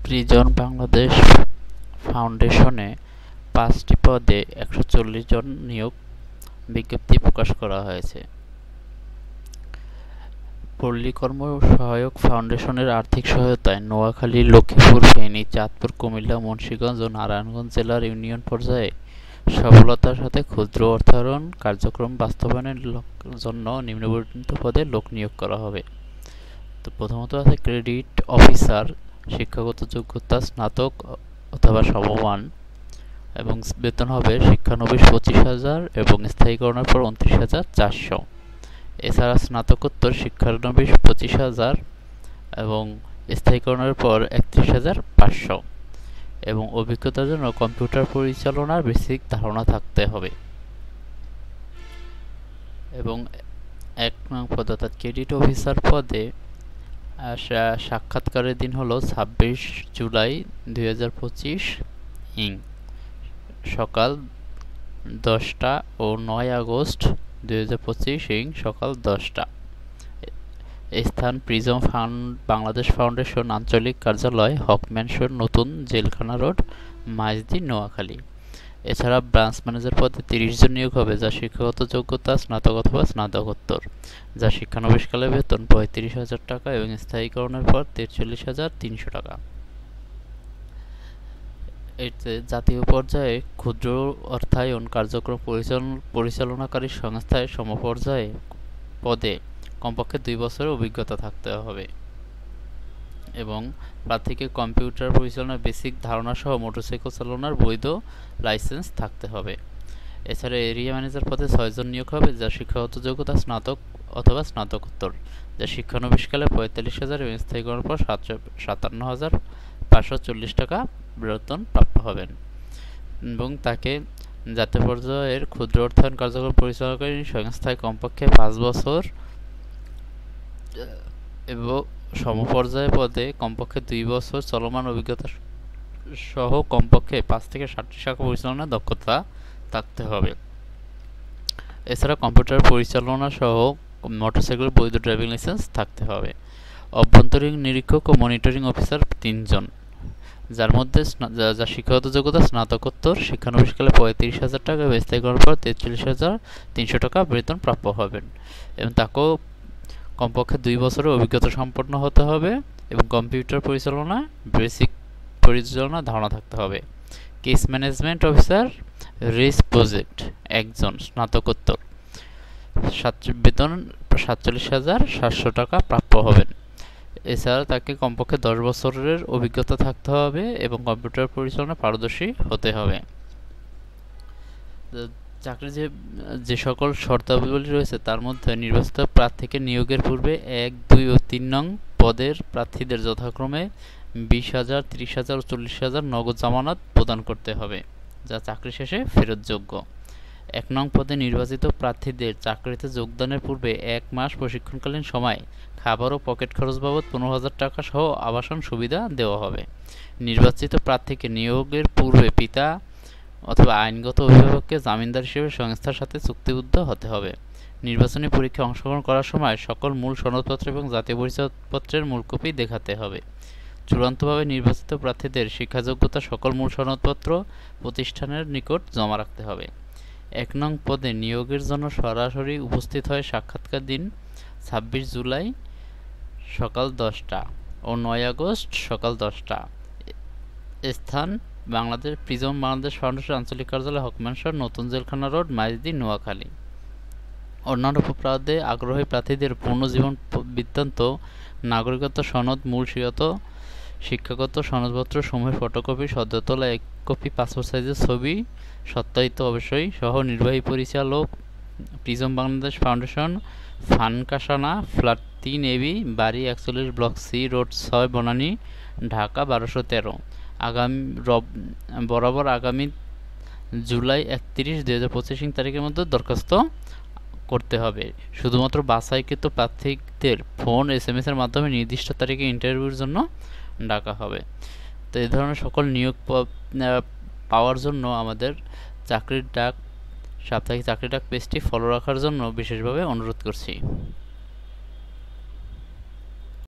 Prison Bangladesh ফাউন্ডেশনে ৫টি পদে ১৪০ জন নিয়োগ বিজ্ঞপ্তি প্রকাশ করা হয়েছে। পল্লী কর্ম সহায়ক ফাউন্ডেশনের আর্থিক সহায়তায় নোয়াখালী, লক্ষ্মীপুর, ফেনী, চাঁদপুর, কুমিল্লা, মুন্সিগঞ্জ ও নারায়ণগঞ্জ জেলার ইউনিয়ন পর্যায়ে সফলতার সাথে ক্ষুদ্র অর্থায়ন কার্যক্রম বাস্তবায়নের জন্য নিম্নবর্ণিত পদে লোক নিয়োগ করা হবে। তো প্রথমত আছে ক্রেডিট অফিসার, শিক্ষাগত যোগ্যতা স্নাতক অথবা সমমান, এবং বেতন হবে শিক্ষানবিশ ২৫,০০০ এবং স্থায়ীকরণের পর ২৯,৪০০। এছাড়া স্নাতকোত্তর শিক্ষানবিশ ২৫,০০০ এবং স্থায়ীকরণের পর ৩১,৫০০ এবং অভিজ্ঞতার জন্য কম্পিউটার পরিচালনার বেসিক ধারণা থাকতে হবে। এবং ১ নং পদ অর্থাৎ ক্রেডিট অফিসার পদে সাক্ষাৎকারের দিন হলো ২৬ জুলাই ২০২৫ ইং সকাল ১০টা ও ৯ আগস্ট ২০২৫ ইং সকাল ১০টা। স্থান প্রিজম বাংলাদেশ ফাউন্ডেশন আঞ্চলিক কার্যালয়, হক ম্যানশন, নতুন জেলখানা রোড, মাইজদী, নোয়াখালী। এছাড়া ব্রাঞ্চ ম্যানেজার পদে ৩০ জন নিয়োগ হবে, যা শিক্ষাগত যোগ্যতা স্নাতক অথবা স্নাতকোত্তর, যা শিক্ষানবিশকালে বেতন ৩৫,০০০ টাকা এবং স্থায়ীকরণের পর ৪৩,৩০০ টাকা। এতে জাতীয় পর্যায়ে ক্ষুদ্র অর্থায়ন কার্যক্রম পরিচালনাকারী সংস্থায় সমপর্যায়ে পদে কমপক্ষে ২ বছরের অভিজ্ঞতা থাকতে হবে এবং প্রার্থীকে কম্পিউটার পরিচালনার বেসিক ধারণা সহ মোটরসাইকেল চালানোর বৈধ লাইসেন্স থাকতে হবে। এছাড়া এরিয়া ম্যানেজার পদে ৬ জন নিয়োগ হবে, যার শিক্ষাগত যোগ্যতা স্নাতক অথবা স্নাতকোত্তর, যা শিক্ষানবিশকালে ৪৫,০০০ এবং স্থায়ীকরণের পর ৫৭,৫৪০ টাকা বেতন প্রাপ্য হবেন এবং তাকে জাতীয় পর্যায়ের ক্ষুদ্র অর্থায়ন কার্যক্রম পরিচালনাকারী সংস্থায় কমপক্ষে ৫ বছর এবং সমপর্যায় পদে কমপক্ষে ২ বছর চলমান অভিজ্ঞতা সহ কমপক্ষে ৫ থেকে ৭টি শাখা পরিচালনার দক্ষতা থাকতে হবে। এছাড়া কম্পিউটার পরিচালনা সহ মোটরসাইকেল বৈধ ড্রাইভিং লাইসেন্স থাকতে হবে। অভ্যন্তরীণ নিরীক্ষক ও মনিটরিং অফিসার ৩ জন, যার মধ্যে যা শিক্ষাগত যোগ্যতা স্নাতকোত্তর, শিক্ষানবিশকালে ৩৫,০০০ টাকা এবং স্থায়ীকরণের পর ৪৩,৩০০ টাকা বেতন প্রাপ্য হবেন এবং তাকেও কমপক্ষে ২ বছরের অভিজ্ঞতা সম্পন্ন হতে হবে এবং কম্পিউটার পরিচালনা বেসিক পরিচালনা ধারণা থাকতে হবে। Case management officer, risk project ১ জন, স্নাতকোত্তর, বেতন ৪৭,৭০০ টাকা প্রাপ্য হবেন। এছাড়া তাকে কমপক্ষে ১০ বছরের অভিজ্ঞতা থাকতে হবে এবং কম্পিউটার পরিচালনা পারদর্শী হতে হবে। চাকরির যে সকল শর্তাবলী রয়েছে তার মধ্যে নির্বাচিত প্রার্থীকে নিয়োগের পূর্বে ১, ২ ও ৩ নং পদের প্রার্থীদের যথাক্রমে ২০,০০০, ৩০,০০০ ও ৪০,০০০ নগদ জামানত প্রদান করতে হবে, যা চাকরি শেষে ফেরতযোগ্য। ১ নং পদে নির্বাচিত প্রার্থীদের চাকরিতে যোগদানের পূর্বে ১ মাস প্রশিক্ষণকালীন সময় খাবার ও পকেট খরচ বাবদ ১৫,০০০ টাকা সহ আবাসন সুবিধা দেওয়া হবে। নির্বাচিত প্রার্থীকে নিয়োগের পূর্বে পিতা অথবা আইনগত অভিভাবককে জামিনদার হিসেবে সংস্থার সাথে চুক্তিবদ্ধ হতে হবে। নির্বাচনী পরীক্ষায় অংশগ্রহণ করার সময় সকল মূল সনদপত্র এবং জাতীয় পরিচয়পত্রের মূল কপি দেখাতে হবে। চূড়ান্তভাবে নির্বাচিত প্রার্থীদের শিক্ষাযোগ্যতা সকল মূল সনদপত্র প্রতিষ্ঠানের নিকট জমা রাখতে হবে। ১ নং পদে নিয়োগের জন্য সরাসরি উপস্থিত হয় সাক্ষাৎকার দিন ২৬ জুলাই সকাল ১০টা ও ৯ আগস্ট সকাল ১০টা। স্থান প্রিজম বাংলাদেশ ফাউন্ডেশন আঞ্চলিক কার্যালয়, হক ম্যানশন, নতুন জেলখানা রোড, মাইজদী, নোয়াখালী। অন্যান্য পদে আগ্রহী প্রার্থীদের পূর্ণ জীবন বৃত্তান্ত, নাগরিকত্ব সনদ, মূল শিক্ষাগত সনদপত্র সমূহের ফটোকপি, সদ্য তোলা ১ কপি পাসপোর্ট সাইজের ছবি সত্যায়িত অবশ্যই সহ নির্বাহী পরিচালক, প্রিজম বাংলাদেশ ফাউন্ডেশন, ফানকাসানা, ফ্ল্যাট ৩ এবি, বাড়ি ৪১, block C, road ৬, Banani, Dhaka ১২১৩। বরাবর আগামী জুলাই ৩১, ২০২৫ তারিখের মধ্যে দরখাস্ত করতে হবে। শুধুমাত্র বাছাইকৃত প্রার্থীদের ফোন SMS এর মাধ্যমে নির্দিষ্ট তারিখে ইন্টারভিউর জন্য ডাকা হবে। তো এই ধরনের সকল নিয়োগ পাওয়ার জন্য আমাদের সাপ্তাহিক চাকরির ডাক পেজটি ফলো রাখার জন্য বিশেষভাবে অনুরোধ করছি।